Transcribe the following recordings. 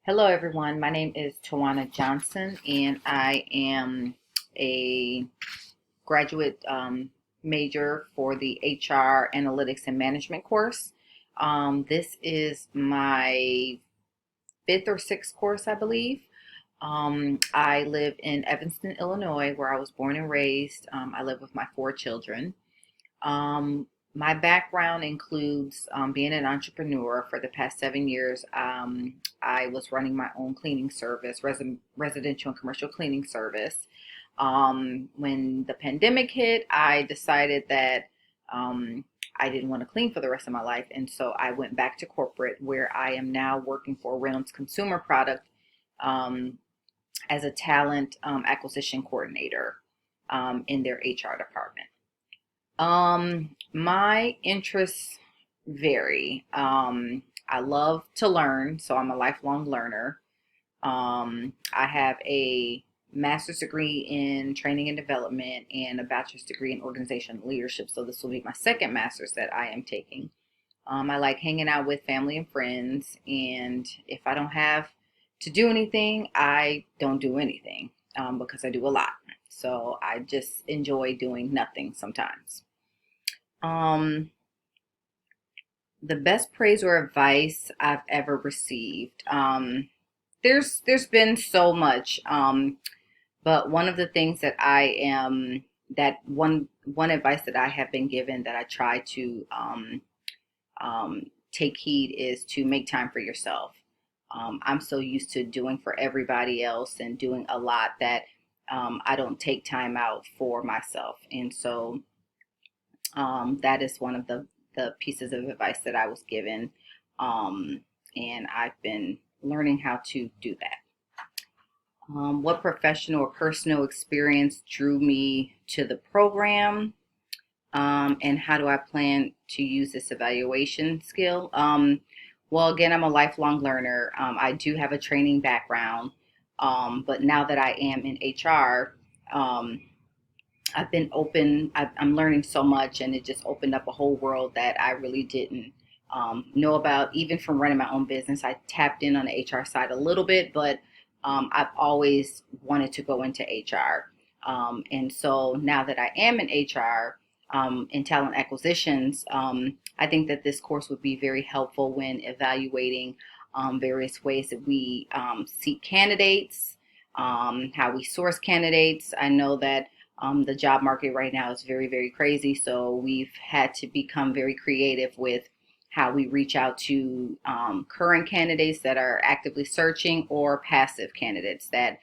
Hello, everyone. My name is Tawana Johnson, and I am a graduate major for the HR Analytics and Management course. This is my fifth or sixth course, I believe. I live in Evanston, Illinois, where I was born and raised. I live with my four children. Um, my background includes being an entrepreneur for the past 7 years. I was running my own cleaning service, residential and commercial cleaning service. When the pandemic hit, I decided that I didn't want to clean for the rest of my life. And so I went back to corporate, where I am now working for Reynolds Consumer Product um, as a talent acquisition coordinator in their HR department. My interests vary. I love to learn, so I'm a lifelong learner. I have a master's degree in training and development and a bachelor's degree in organizational leadership. So this will be my second master's that I am taking. I like hanging out with family and friends, and if I don't have to do anything, I don't do anything because I do a lot. So I just enjoy doing nothing sometimes. Um, the best praise or advice I've ever received. There's been so much. But one of the things that I am that one advice that I have been given that I try to take heed is to make time for yourself. I'm so used to doing for everybody else and doing a lot that I don't take time out for myself, and so that is one of the pieces of advice that I was given. And I've been learning how to do that. What professional or personal experience drew me to the program? And how do I plan to use this evaluation skill? Well, again, I'm a lifelong learner. I do have a training background, but now that I am in HR, um, I've been open. I'm learning so much, and it just opened up a whole world that I really didn't know about. Even from running my own business, I tapped in on the HR side a little bit, but I've always wanted to go into HR. And so now that I am in HR, in talent acquisitions, I think that this course would be very helpful when evaluating various ways that we seek candidates, how we source candidates. I know that the job market right now is very, very crazy. So we've had to become very creative with how we reach out to current candidates that are actively searching or passive candidates that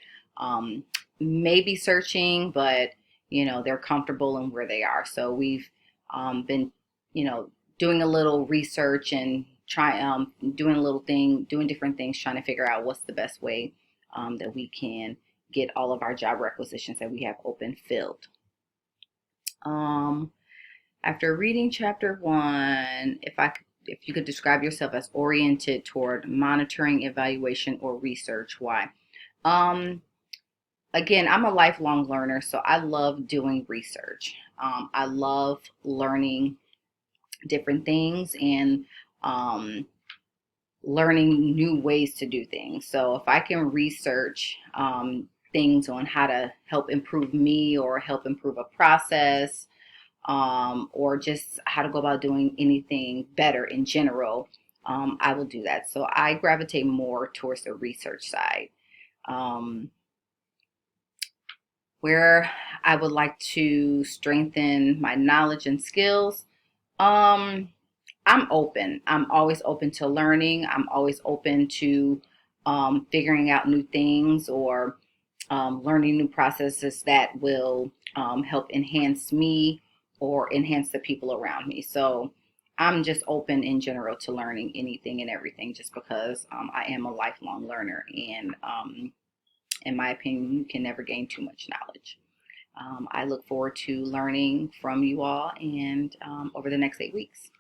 may be searching, but they're comfortable in where they are. So we've been, doing a little research and doing a little thing, doing different things, trying to figure out what's the best way that we can get all of our job requisitions that we have open filled. Um, After reading chapter one, if you could describe yourself as oriented toward monitoring, evaluation, or research, why? Um, Again, I'm a lifelong learner, so I love doing research. I love learning different things and um, learning new ways to do things. So if I can research things on how to help improve me or help improve a process, or just how to go about doing anything better in general, I will do that. So I gravitate more towards the research side. Um, where I would like to strengthen my knowledge and skills. Um, I'm open. I'm always open to learning. I'm always open to figuring out new things or learning new processes that will help enhance me or enhance the people around me. So I'm just open in general to learning anything and everything just because I am a lifelong learner. And in my opinion, you can never gain too much knowledge. I look forward to learning from you all and over the next 8 weeks.